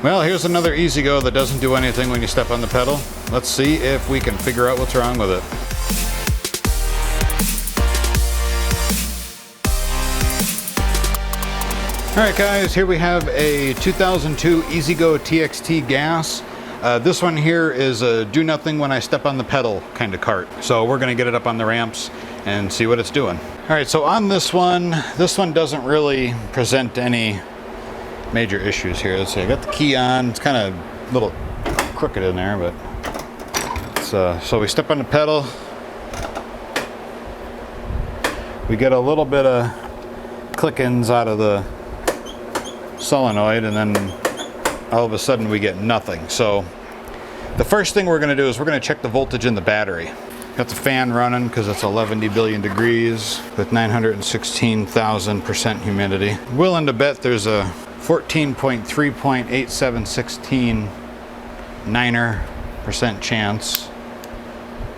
Well, here's another EZGO that doesn't do anything when you step on the pedal. Let's see if we can figure out what's wrong with it. Alright guys, here we have a 2002 EZGO TXT gas. This one here is a do nothing when I step on the pedal kind of cart. So we're going to get it up on the ramps and see what it's doing. Alright, so on this one doesn't really present any major issues here. Let's see, I got the key on. It's kind of a little crooked in there, but it's, so we step on the pedal. We get a little bit of click-ins out of the solenoid, and then all of a sudden we get nothing. So the first thing we're going to do is we're going to check the voltage in the battery. Got the fan running because it's 11 billion degrees with 916,000% humidity. Willing to bet there's a 14.3.8716 chance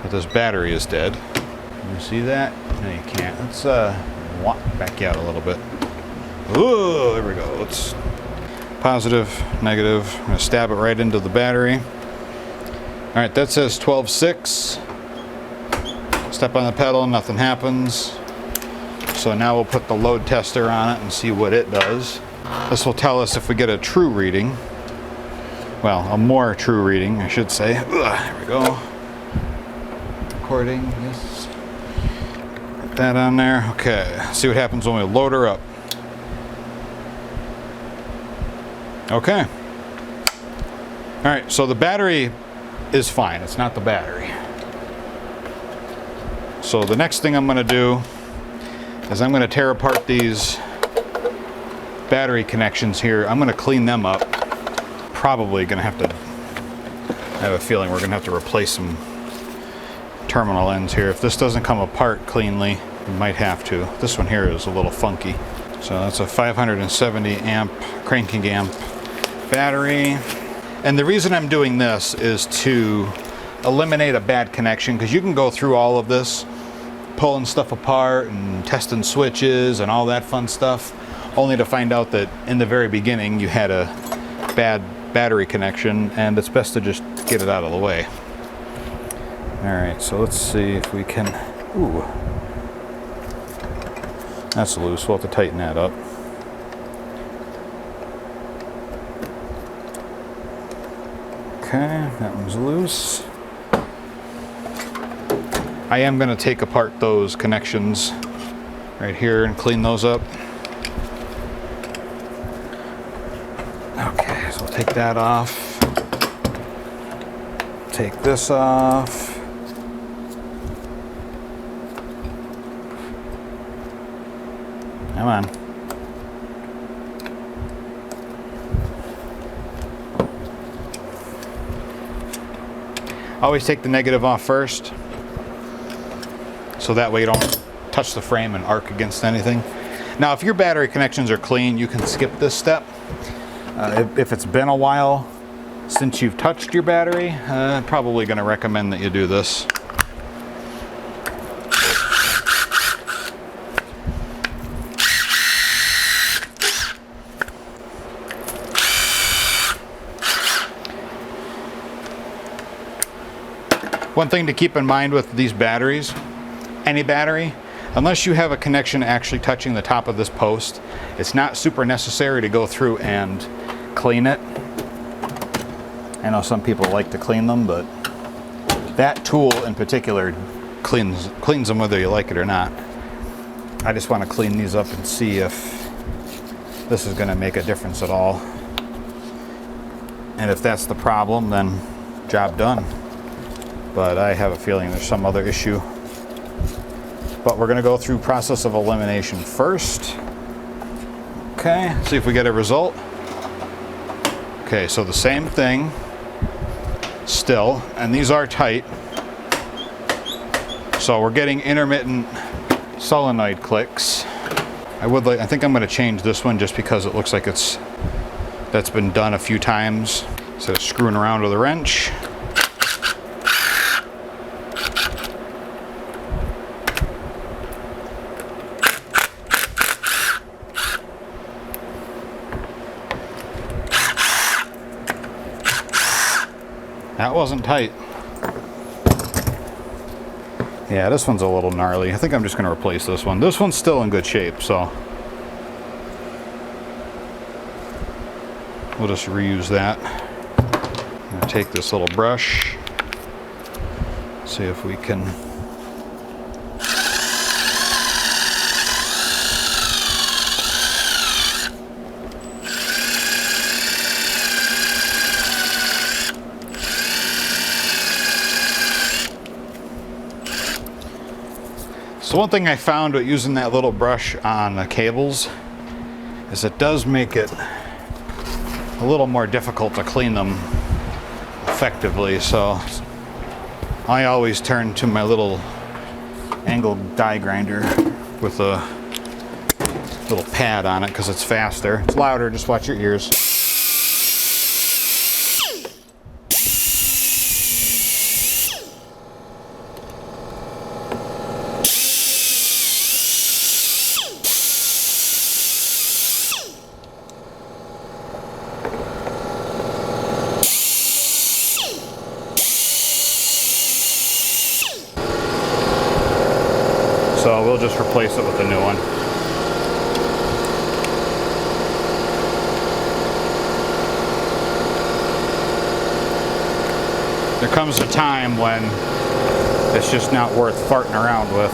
that this battery is dead. Can you see that? No, you can't. Let's back you out a little bit. Ooh, there we go. It's positive, negative. I'm going to stab it right into the battery. All right, that says 12.6. Step on the pedal, nothing happens. So now we'll put the load tester on it and see what it does. This will tell us if we get a true reading. Well, a more true reading, I should say. There we go. Recording, yes. Put that on there. Okay, let's see what happens when we load her up. Okay. All right, so the battery is fine. It's not the battery. So the next thing I'm going to do is I'm going to tear apart these battery connections here. I'm going to clean them up. Probably going to have to, I have a feeling we're going to have to replace some terminal ends here. If this doesn't come apart cleanly, we might have to. This one here is a little funky. So that's a 570 amp cranking amp battery. And the reason I'm doing this is to eliminate a bad connection, because you can go through all of this pulling stuff apart and testing switches and all that fun stuff, only to find out that in the very beginning you had a bad battery connection, and it's best to just get it out of the way. Alright, so let's see if we can... Ooh. That's loose. We'll have to tighten that up. Okay, that one's loose. I am going to take apart those connections right here and clean those up. Okay, so we'll take that off. Take this off. Come on. Always take the negative off first, so that way you don't touch the frame and arc against anything. Now, if your battery connections are clean, you can skip this step. If it's been a while since you've touched your battery, I'm probably going to recommend that you do this. One thing to keep in mind with these batteries, any battery, unless you have a connection actually touching the top of this post, it's not super necessary to go through and clean it. I know some people like to clean them, but that tool in particular cleans them whether you like it or not. I just want to clean these up and see if this is going to make a difference at all. And if that's the problem, then job done. But I have a feeling there's some other issue. But we're going to go through process of elimination first. Okay, see if we get a result. Okay, so the same thing still, and these are tight. So we're getting intermittent solenoid clicks. I think I'm going to change this one just because it looks like that's been done a few times. Instead of screwing around with a wrench. That wasn't tight. Yeah, this one's a little gnarly. I think I'm just going to replace this one. This one's still in good shape, so we'll just reuse that. I'm going to take this little brush, see if we can So one thing I found with using that little brush on the cables is it does make it a little more difficult to clean them effectively. So I always turn to my little angled die grinder with a little pad on it because it's faster. It's louder, just watch your ears. So we'll just replace it with a new one. There comes a time when it's just not worth farting around with.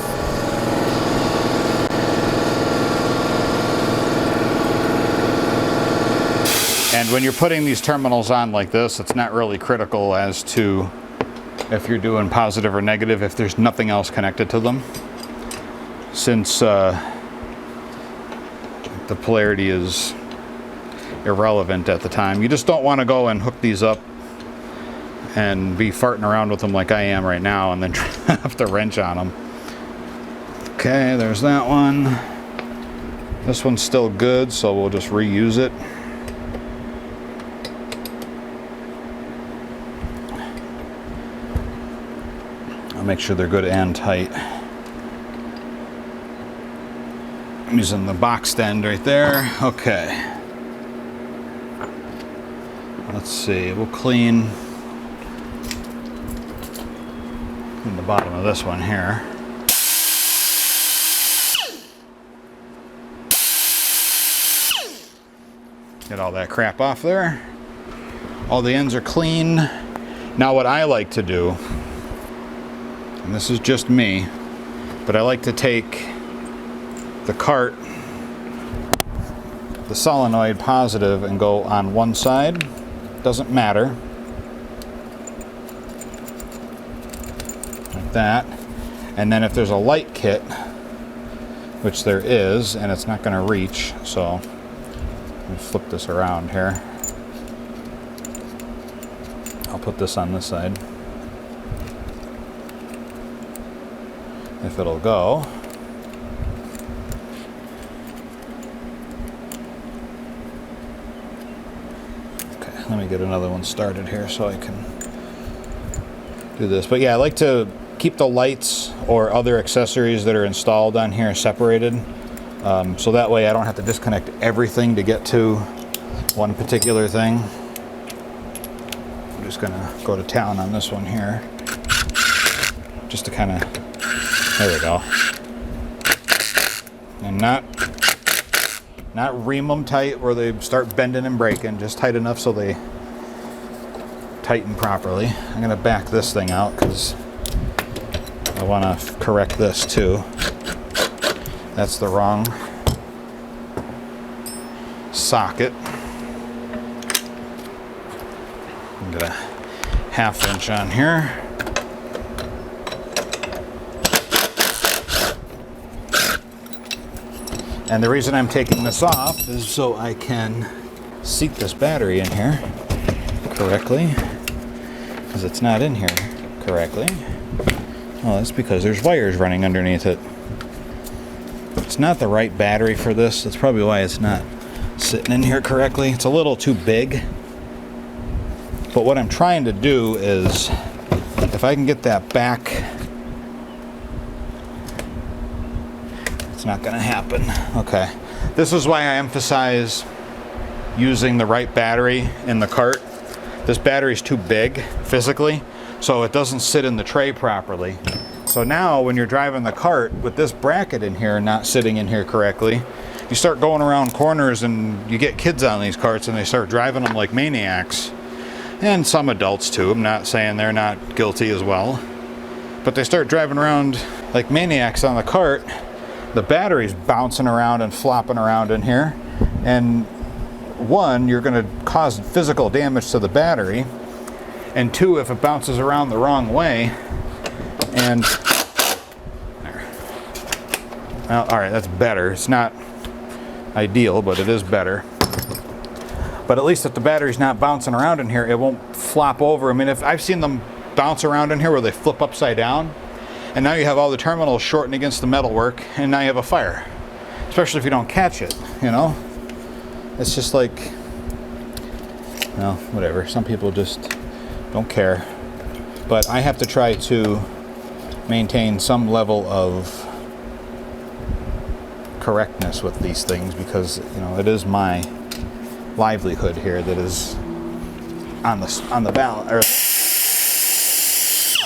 And when you're putting these terminals on like this, it's not really critical as to if you're doing positive or negative if there's nothing else connected to them. Since the polarity is irrelevant at the time. You just don't want to go and hook these up and be farting around with them like I am right now and then have to wrench on them. Okay, there's that one. This one's still good, so we'll just reuse it. I'll make sure they're good and tight. I'm using the box end right there. Okay. Let's see, we'll clean the bottom of this one here. Get all that crap off there. All the ends are clean. Now what I like to do, and this is just me, but I like to take the cart, the solenoid positive, and go on one side. Doesn't matter. Like that. And then if there's a light kit, which there is, and it's not going to reach, so let me flip this around here. I'll put this on this side. If it'll go. Let me get another one started here so I can do this. But yeah, I like to keep the lights or other accessories that are installed on here separated. So that way I don't have to disconnect everything to get to one particular thing. I'm just gonna go to town on this one here. Just to kind of, there we go. And not ream them tight where they start bending and breaking, just tight enough so they tighten properly. I'm going to back this thing out because I want to correct this too. That's the wrong socket. I'm going to 1/2 inch on here. And the reason I'm taking this off is so I can seat this battery in here correctly, because it's not in here correctly. Well, that's because there's wires running underneath it. It's not the right battery for this. That's probably why it's not sitting in here correctly. It's a little too big. But what I'm trying to do is, if I can get that back, it's not going to happen. Okay. This is why I emphasize using the right battery in the cart. this battery's too big physically, so it doesn't sit in the tray properly. So now when you're driving the cart with this bracket in here not sitting in here correctly, you start going around corners and you get kids on these carts and they start driving them like maniacs. And some adults too. I'm not saying they're not guilty as well. But they start driving around like maniacs on the cart. The battery's bouncing around and flopping around in here. And one, you're going to cause physical damage to the battery. And two, if it bounces around the wrong way, and there. Well, all right, that's better. It's not ideal, but it is better. But at least if the battery's not bouncing around in here, it won't flop over. I mean, if I've seen them bounce around in here where they flip upside down, and now you have all the terminals shorting against the metalwork, and now you have a fire. Especially if you don't catch it, you know? It's just like, well, whatever. Some people just don't care. But I have to try to maintain some level of correctness with these things because, you know, it is my livelihood here that is on the balance, or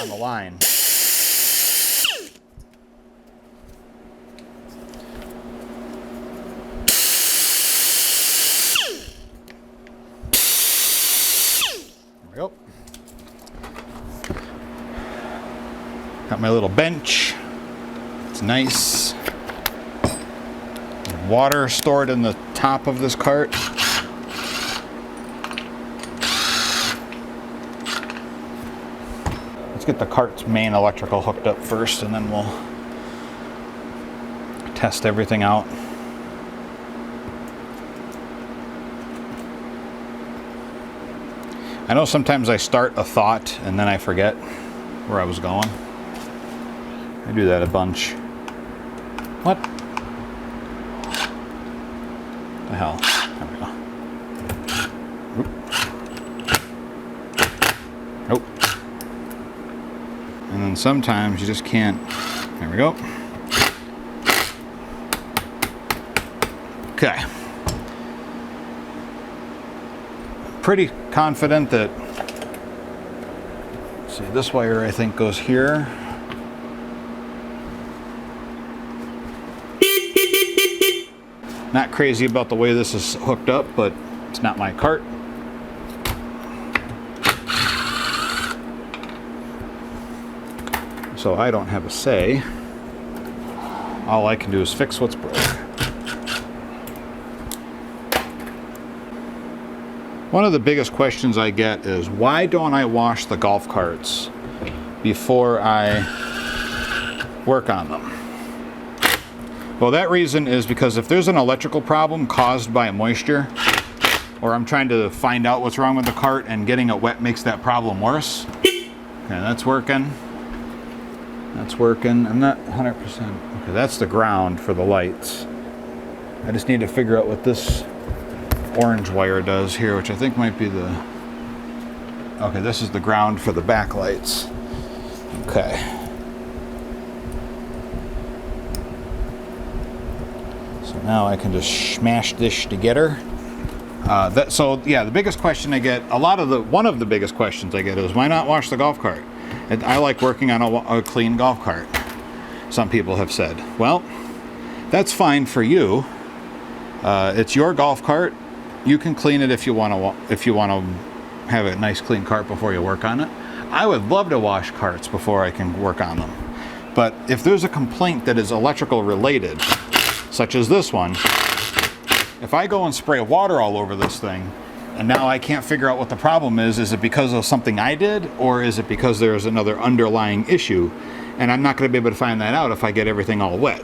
on the line. There we go. Got my little bench. It's nice. Water stored in the top of this cart. Let's get the cart's main electrical hooked up first, and then we'll test everything out. I know sometimes I start a thought and then I forget where I was going. I do that a bunch. What? The hell? There we go. Oop. Nope. And then sometimes you just can't. There we go. Okay. Pretty confident that, let's see, this wire I think goes here. Not crazy about the way this is hooked up, but it's not my cart. So I don't have a say. All I can do is fix what's broke. One of the biggest questions I get is, why don't I wash the golf carts before I work on them? Well, that reason is because if there's an electrical problem caused by moisture, or I'm trying to find out what's wrong with the cart and getting it wet makes that problem worse. Okay, that's working. That's working. I'm not 100%. Okay, that's the ground for the lights. I just need to figure out what this orange wire does here, which I think might be the... Okay, this is the ground for the backlights. Okay. So now I can just smash this together. So yeah, the biggest question I get, one of the biggest questions I get is, why not wash the golf cart? And I like working on a clean golf cart, some people have said. Well, that's fine for you. It's your golf cart. You can clean it if you want to have a nice clean cart before you work on it. I would love to wash carts before I can work on them. But if there's a complaint that is electrical related, such as this one, if I go and spray water all over this thing, and now I can't figure out what the problem is it because of something I did, or is it because there's another underlying issue? And I'm not going to be able to find that out if I get everything all wet.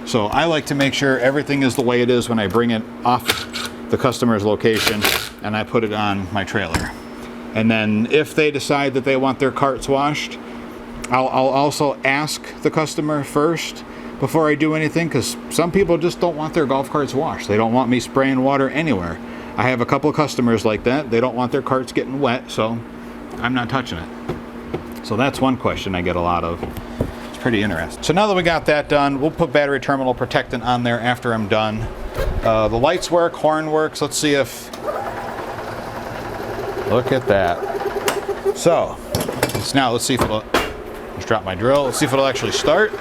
So I like to make sure everything is the way it is when I bring it off the customer's location and I put it on my trailer. And then if they decide that they want their carts washed, I'll also ask the customer first before I do anything, because some people just don't want their golf carts washed. They don't want me spraying water anywhere. I have a couple of customers like that. They don't want their carts getting wet, so I'm not touching it. So that's one question I get a lot of. It's pretty interesting. So now that we got that done, we'll put battery terminal protectant on there after I'm done. The lights work, horn works. Let's see if Look at that. So, let's see if it'll, just drop my drill. Let's see if it'll actually start.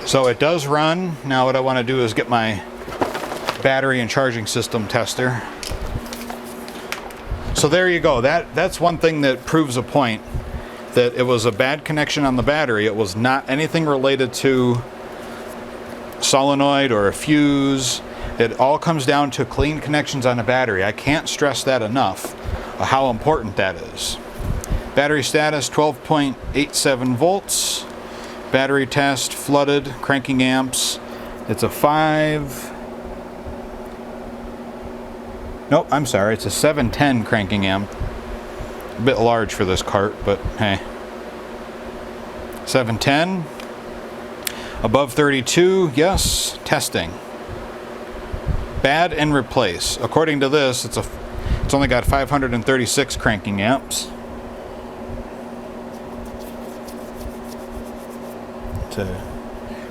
So it does run. Now what I want to do is get my battery and charging system tester. So there you go. That's one thing that proves a point, that it was a bad connection on the battery. It was not anything related to solenoid or a fuse. It all comes down to clean connections on a battery. I can't stress that enough, how important that is. Battery status 12.87 volts. Battery test, flooded, cranking amps. It's a 710 cranking amp. A bit large for this cart, but hey. 710. Above 32, yes, testing. Bad and replace. According to this, it's only got 536 cranking amps. To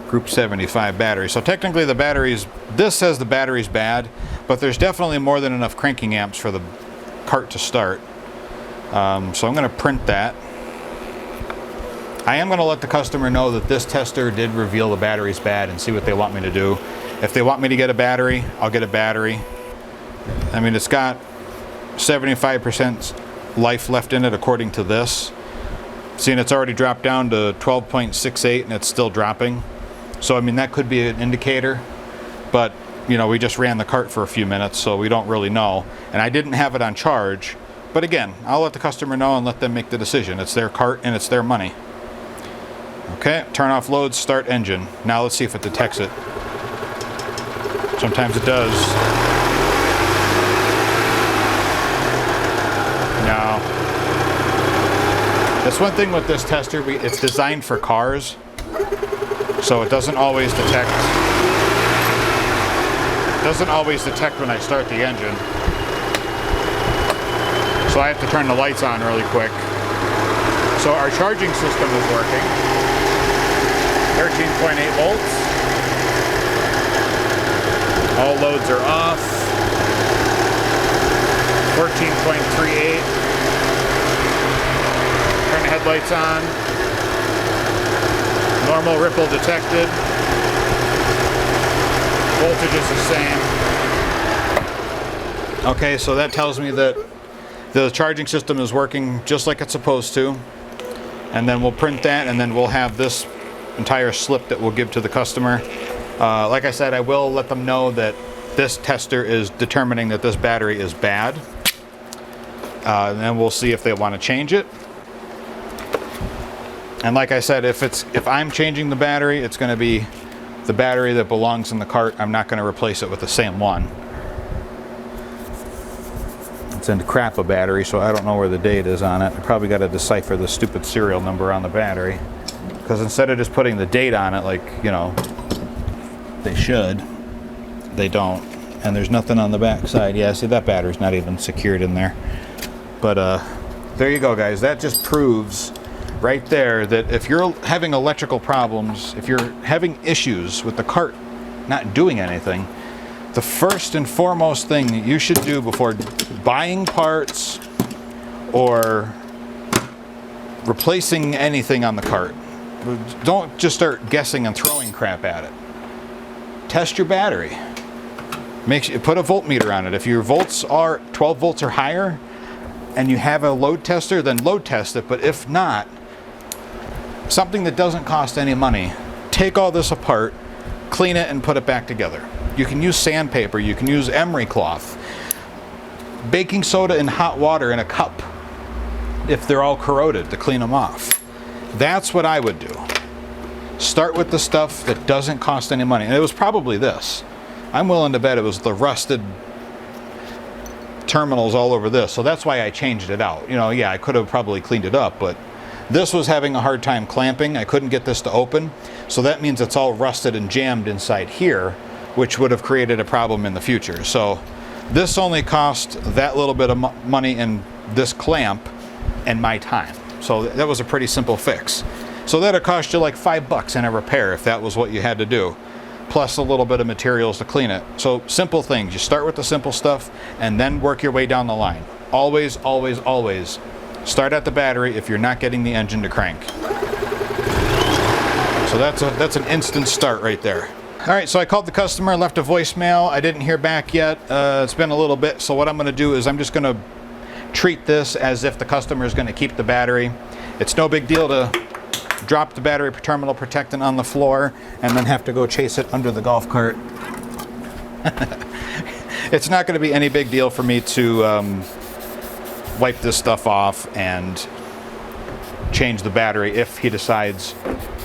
group 75 battery. So technically the batteries, this says the battery's bad, but there's definitely more than enough cranking amps for the cart to start. So I'm going to print that. I am going to let the customer know that this tester did reveal the battery's bad and see what they want me to do. If they want me to get a battery, I'll get a battery. I mean, it's got 75% life left in it according to this. Seeing it's already dropped down to 12.68 and it's still dropping. So I mean, that could be an indicator, but you know, we just ran the cart for a few minutes, so we don't really know. And I didn't have it on charge, but again, I'll let the customer know and let them make the decision. It's their cart and it's their money. Okay, turn off loads, start engine. Now let's see if it detects it. Sometimes it does. No. That's one thing with this tester, it's designed for cars, so it doesn't always detect. It doesn't always detect when I start the engine. So I have to turn the lights on really quick. So our charging system is working. 13.8 volts. All loads are off. 14.38. Turn the headlights on. Normal ripple detected. Voltage is the same. Okay, so that tells me that the charging system is working just like it's supposed to. And then we'll print that, and then we'll have this entire slip that we'll give to the customer. Like I said, I will let them know that this tester is determining that this battery is bad. And then we'll see if they want to change it. And like I said, if I'm changing the battery, it's going to be the battery that belongs in the cart. I'm not going to replace it with the same one. It's a crap a battery, so I don't know where the date is on it. I probably got to decipher the stupid serial number on the battery, because instead of just putting the date on it, like, you know, they should, they don't. And there's nothing on the back side. Yeah, see, that battery's not even secured in there. But there you go, guys. That just proves right there that if you're having electrical problems, if you're having issues with the cart not doing anything, the first and foremost thing that you should do before buying parts or replacing anything on the cart, don't just start guessing and throwing crap at it. Test your battery. Put a voltmeter on it. If your volts are 12 volts or higher and you have a load tester, then load test it. But if not, something that doesn't cost any money, take all this apart, clean it, and put it back together. You can use sandpaper, you can use emery cloth, baking soda and hot water in a cup if they're all corroded, to clean them off. That's what I would do. Start with the stuff that doesn't cost any money. And it was probably this. I'm willing to bet it was the rusted terminals all over this. So that's why I changed it out. You know, yeah, I could have probably cleaned it up, but this was having a hard time clamping. I couldn't get this to open. So that means it's all rusted and jammed inside here. which would have created a problem in the future. So this only cost that little bit of money in this clamp and my time. So that was a pretty simple fix. So that'd cost you like $5 in a repair if that was what you had to do, plus a little bit of materials to clean it. So simple things. You start with the simple stuff and then work your way down the line. Always, always, always start at the battery if you're not getting the engine to crank. So that's an instant start right there. All right, so I called the customer, left a voicemail. I didn't hear back yet. It's been a little bit. So what I'm going to do is I'm just going to treat this as if the customer is going to keep the battery. It's no big deal to drop the battery terminal protectant on the floor and then have to go chase it under the golf cart. It's not going to be any big deal for me to wipe this stuff off and change the battery if he decides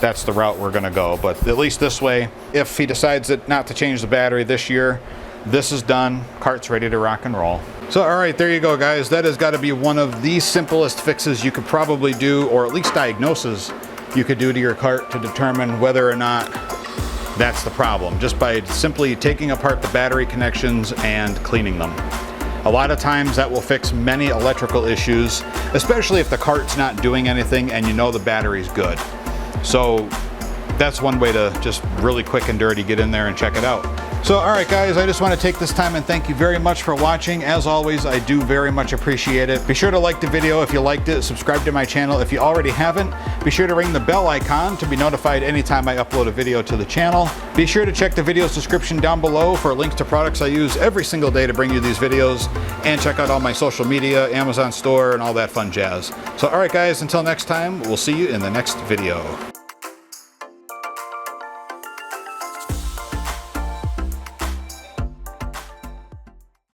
that's the route we're going to go. But at least this way, if he decides not to change the battery this year, this is done. Cart's ready to rock and roll. So all right, there you go, guys. That has got to be one of the simplest fixes you could probably do, or at least diagnoses you could do to your cart to determine whether or not that's the problem, just by simply taking apart the battery connections and cleaning them. A lot of times that will fix many electrical issues, especially if the cart's not doing anything and you know the battery's good. So that's one way to just really quick and dirty get in there and check it out. So all right, guys, I just want to take this time and thank you very much for watching. As always, I do very much appreciate it. Be sure to like the video if you liked it, subscribe to my channel if you already haven't. Be sure to ring the bell icon to be notified anytime I upload a video to the channel. Be sure to check the video's description down below for links to products I use every single day to bring you these videos, and check out all my social media, Amazon store, and all that fun jazz. So all right, guys, until next time, we'll see you in the next video.